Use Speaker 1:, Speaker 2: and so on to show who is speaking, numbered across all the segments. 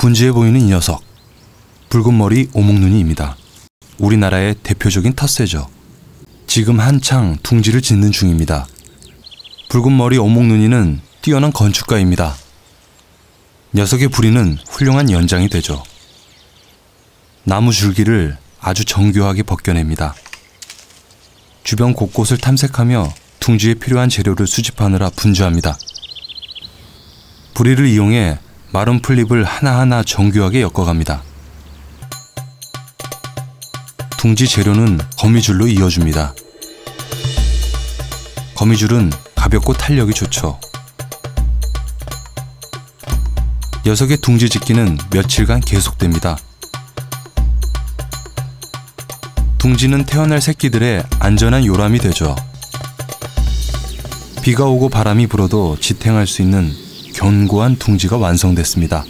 Speaker 1: 분주해 보이는 이 녀석, 붉은 머리 오목눈이입니다. 우리나라의 대표적인 텃새죠. 지금 한창 둥지를 짓는 중입니다. 붉은 머리 오목눈이는 뛰어난 건축가입니다. 녀석의 부리는 훌륭한 연장이 되죠. 나무 줄기를 아주 정교하게 벗겨냅니다. 주변 곳곳을 탐색하며 둥지에 필요한 재료를 수집하느라 분주합니다. 부리를 이용해 마른 풀잎을 하나하나 정교하게 엮어갑니다. 둥지 재료는 거미줄로 이어줍니다. 거미줄은 가볍고 탄력이 좋죠. 녀석의 둥지 짓기는 며칠간 계속됩니다. 둥지는 태어날 새끼들의 안전한 요람이 되죠. 비가 오고 바람이 불어도 지탱할 수 있는 견고한 둥지가 완성됐습니다.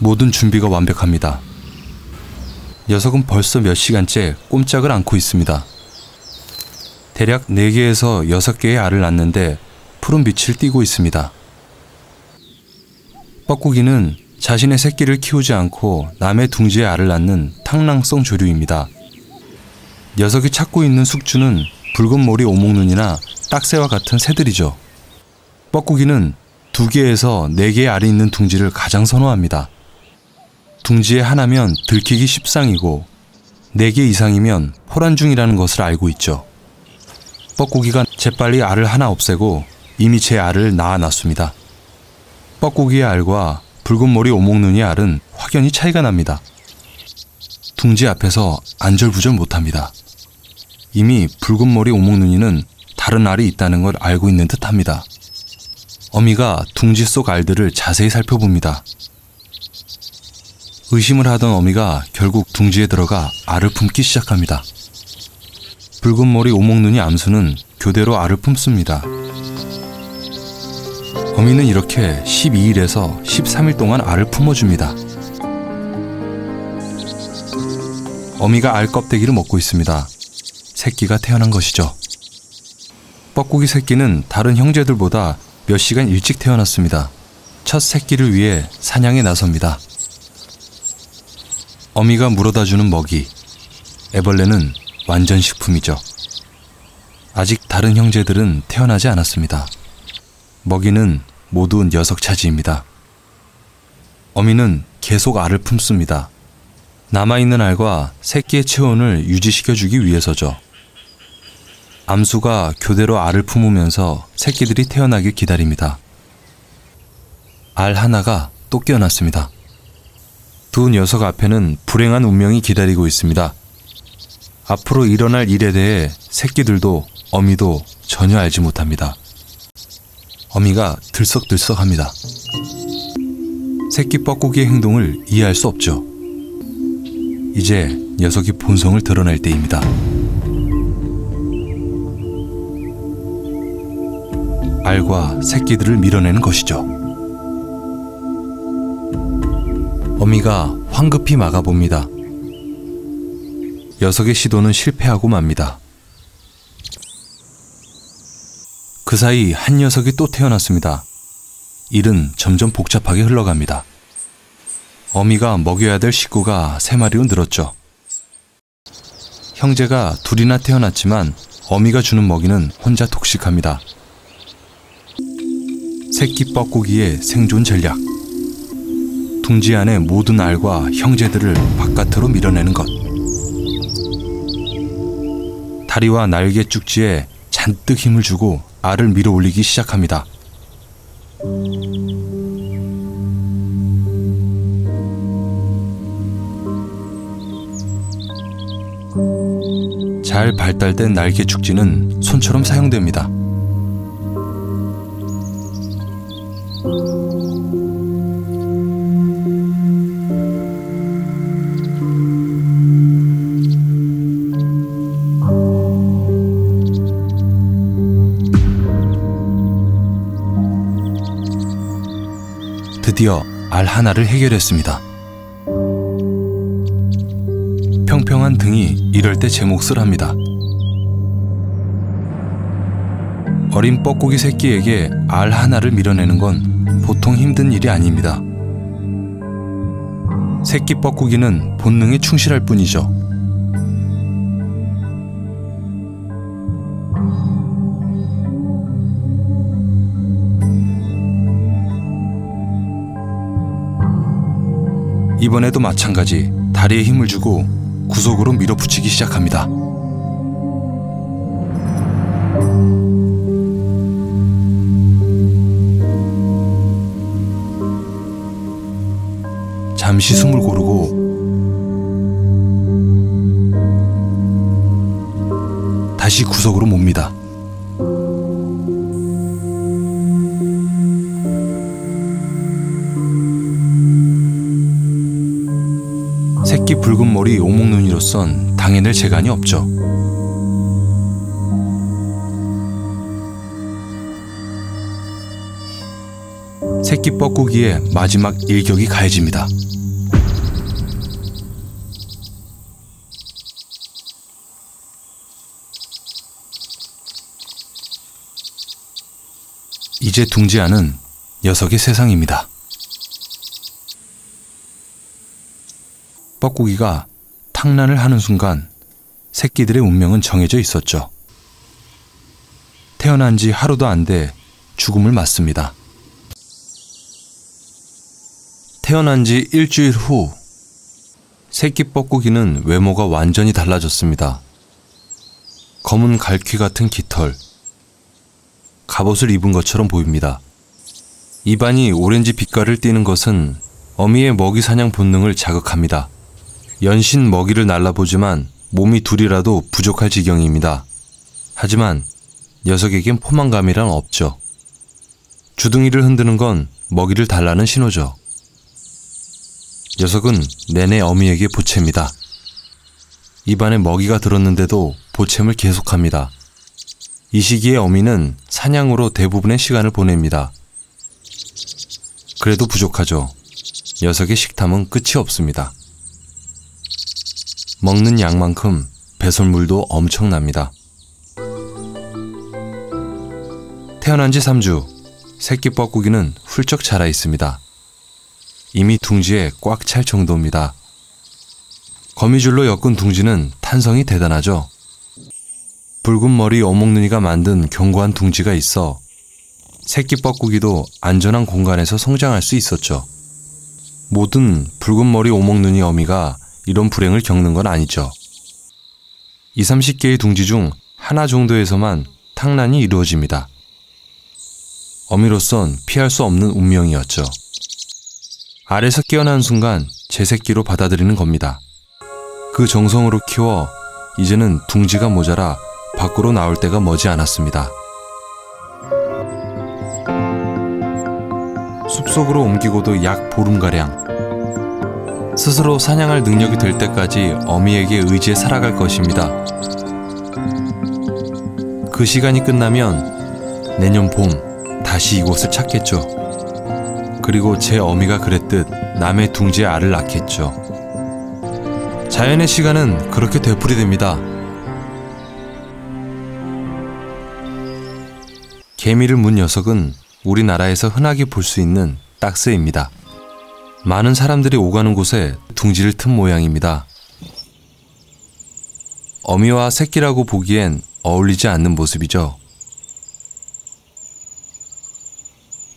Speaker 1: 모든 준비가 완벽합니다. 녀석은 벌써 몇 시간째 꼼짝을 않고 있습니다. 대략 4개에서 6개의 알을 낳는데 푸른 빛을 띠고 있습니다. 뻐꾸기는 자신의 새끼를 키우지 않고 남의 둥지에 알을 낳는 탕랑성 조류입니다. 녀석이 찾고 있는 숙주는 붉은 머리 오목눈이나 딱새와 같은 새들이죠. 뻐꾸기는 2개에서 4개의 알이 있는 둥지를 가장 선호합니다. 둥지에 하나면 들키기 십상이고 4개 이상이면 포란중이라는 것을 알고 있죠. 뻐꾸기가 재빨리 알을 하나 없애고 이미 제 알을 낳아놨습니다. 뻐꾸기의 알과 붉은 머리 오목눈이의 알은 확연히 차이가 납니다. 둥지 앞에서 안절부절 못합니다. 이미 붉은 머리 오목눈이는 다른 알이 있다는 걸 알고 있는 듯합니다. 어미가 둥지 속 알들을 자세히 살펴봅니다. 의심을 하던 어미가 결국 둥지에 들어가 알을 품기 시작합니다. 붉은 머리 오목눈이 암수는 교대로 알을 품습니다. 어미는 이렇게 12일에서 13일 동안 알을 품어줍니다. 어미가 알 껍데기를 먹고 있습니다. 새끼가 태어난 것이죠. 뻐꾸기 새끼는 다른 형제들보다 몇 시간 일찍 태어났습니다. 첫 새끼를 위해 사냥에 나섭니다. 어미가 물어다주는 먹이, 애벌레는 완전 식품이죠. 아직 다른 형제들은 태어나지 않았습니다. 먹이는 모두 녀석 차지입니다. 어미는 계속 알을 품습니다. 남아있는 알과 새끼의 체온을 유지시켜주기 위해서죠. 암수가 교대로 알을 품으면서 새끼들이 태어나길 기다립니다. 알 하나가 또 깨어났습니다. 두 녀석 앞에는 불행한 운명이 기다리고 있습니다. 앞으로 일어날 일에 대해 새끼들도 어미도 전혀 알지 못합니다. 어미가 들썩들썩합니다. 새끼 뻐꾸기의 행동을 이해할 수 없죠. 이제 녀석이 본성을 드러낼 때입니다. 알과 새끼들을 밀어내는 것이죠. 어미가 황급히 막아봅니다. 녀석의 시도는 실패하고 맙니다. 그 사이 한 녀석이 또 태어났습니다. 일은 점점 복잡하게 흘러갑니다. 어미가 먹여야 될 식구가 3마리로 늘었죠. 형제가 둘이나 태어났지만 어미가 주는 먹이는 혼자 독식합니다. 새끼 뻐꾸기의 생존 전략. 둥지 안의 모든 알과 형제들을 바깥으로 밀어내는 것. 다리와 날개 쭉지에 잔뜩 힘을 주고 알을 밀어 올리기 시작합니다. 잘 발달된 날개 축지는 손처럼 사용됩니다. 드디어 알 하나를 해결했습니다. 평평한 등이 이럴 때 제 몫을 합니다. 어린 뻐꾸기 새끼에게 알 하나를 밀어내는 건 보통 힘든 일이 아닙니다. 새끼 뻐꾸기는 본능에 충실할 뿐이죠. 이번에도 마찬가지 다리에 힘을 주고 구석으로 밀어붙이기 시작합니다. 잠시 숨을 고르고 다시 구석으로 몹니다. 새끼 붉은 머리 오목눈이로선 당해낼 재간이 없죠. 새끼 뻐꾸기의 마지막 일격이 가해집니다. 이제 둥지아는 녀석의 세상입니다. 뻐꾸기가 탕란을 하는 순간 새끼들의 운명은 정해져 있었죠. 태어난 지 하루도 안 돼 죽음을 맞습니다. 태어난 지 일주일 후 새끼 뻐꾸기는 외모가 완전히 달라졌습니다. 검은 갈퀴 같은 깃털, 갑옷을 입은 것처럼 보입니다. 입안이 오렌지 빛깔을 띠는 것은 어미의 먹이 사냥 본능을 자극합니다. 연신 먹이를 날라보지만 몸이 둘이라도 부족할 지경입니다. 하지만 녀석에겐 포만감이란 없죠. 주둥이를 흔드는 건 먹이를 달라는 신호죠. 녀석은 내내 어미에게 보채입니다. 입안에 먹이가 들었는데도 보챔을 계속합니다. 이 시기에 어미는 사냥으로 대부분의 시간을 보냅니다. 그래도 부족하죠. 녀석의 식탐은 끝이 없습니다. 먹는 양만큼 배설물도 엄청납니다. 태어난 지 3주, 새끼 뻐꾸기는 훌쩍 자라 있습니다. 이미 둥지에 꽉 찰 정도입니다. 거미줄로 엮은 둥지는 탄성이 대단하죠. 붉은 머리 오목눈이가 만든 견고한 둥지가 있어 새끼 뻐꾸기도 안전한 공간에서 성장할 수 있었죠. 모든 붉은 머리 오목눈이 어미가 이런 불행을 겪는 건 아니죠. 20-30개의 둥지 중 하나 정도에서만 탕란이 이루어집니다. 어미로선 피할 수 없는 운명이었죠. 알에서 깨어난 순간 제 새끼로 받아들이는 겁니다. 그 정성으로 키워 이제는 둥지가 모자라 밖으로 나올 때가 머지 않았습니다. 숲속으로 옮기고도 약 보름가량. 스스로 사냥할 능력이 될 때까지 어미에게 의지해 살아갈 것입니다. 그 시간이 끝나면 내년 봄 다시 이곳을 찾겠죠. 그리고 제 어미가 그랬듯 남의 둥지에 알을 낳겠죠. 자연의 시간은 그렇게 되풀이됩니다. 개미를 문 녀석은 우리나라에서 흔하게 볼 수 있는 딱새입니다. 많은 사람들이 오가는 곳에 둥지를 튼 모양입니다. 어미와 새끼라고 보기엔 어울리지 않는 모습이죠.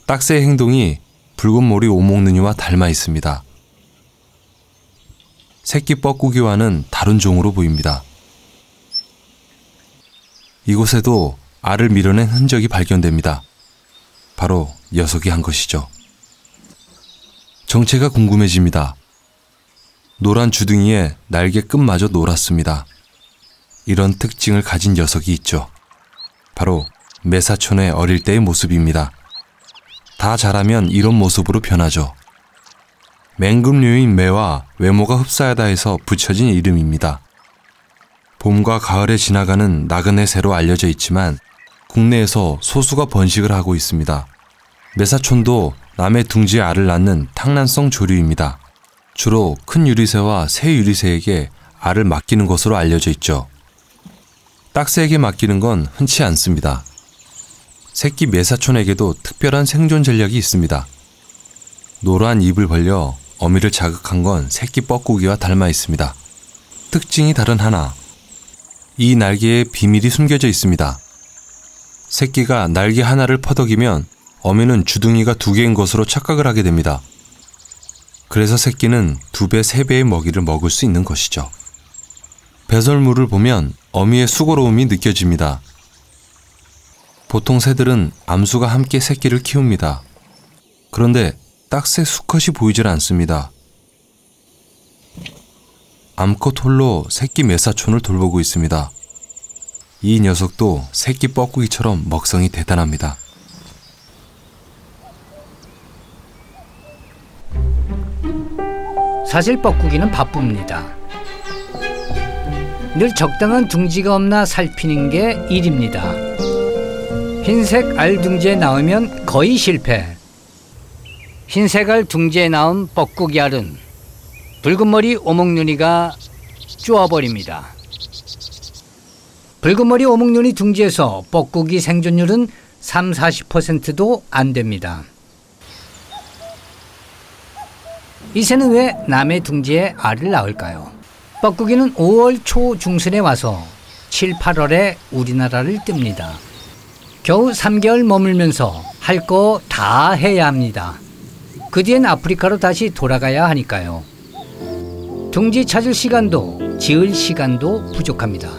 Speaker 1: 딱새의 행동이 붉은 머리 오목눈이와 닮아 있습니다. 새끼 뻐꾸기와는 다른 종으로 보입니다. 이곳에도 알을 밀어낸 흔적이 발견됩니다. 바로 녀석이 한 것이죠. 정체가 궁금해집니다. 노란 주둥이에 날개 끝마저 노랗습니다. 이런 특징을 가진 녀석이 있죠. 바로 매사촌의 어릴 때의 모습입니다. 다 자라면 이런 모습으로 변하죠. 맹금류인 매와 외모가 흡사하다 해서 붙여진 이름입니다. 봄과 가을에 지나가는 나그네 새로 알려져 있지만 국내에서 소수가 번식을 하고 있습니다. 매사촌도 남의 둥지에 알을 낳는 탕란성 조류입니다. 주로 큰 유리새와 새 유리새에게 알을 맡기는 것으로 알려져 있죠. 딱새에게 맡기는 건 흔치 않습니다. 새끼 매사촌에게도 특별한 생존 전략이 있습니다. 노란 입을 벌려 어미를 자극한 건 새끼 뻐꾸기와 닮아 있습니다. 특징이 다른 하나. 이 날개에 비밀이 숨겨져 있습니다. 새끼가 날개 하나를 퍼덕이면 어미는 주둥이가 2개인 것으로 착각을 하게 됩니다. 그래서 새끼는 2배, 3배의 먹이를 먹을 수 있는 것이죠. 배설물을 보면 어미의 수고로움이 느껴집니다. 보통 새들은 암수가 함께 새끼를 키웁니다. 그런데 딱새 수컷이 보이질 않습니다. 암컷 홀로 새끼 매사촌을 돌보고 있습니다. 이 녀석도 새끼 뻐꾸기처럼 먹성이 대단합니다.
Speaker 2: 사실 뻐꾸기는 바쁩니다. 늘 적당한 둥지가 없나 살피는 게 일입니다. 흰색 알 둥지에 나오면 거의 실패. 흰색 알 둥지에 나온 뻐꾸기 알은 붉은 머리 오목눈이가 쪼아버립니다. 붉은 머리 오목눈이 둥지에서 뻐꾸기 생존율은 30~40%도 안 됩니다. 이 새는 왜 남의 둥지에 알을 낳을까요? 뻐꾸기는 5월 초 중순에 와서 7, 8월에 우리나라를 뜹니다. 겨우 3개월 머물면서 할 거 다 해야 합니다. 그 뒤엔 아프리카로 다시 돌아가야 하니까요. 둥지 찾을 시간도 지을 시간도 부족합니다.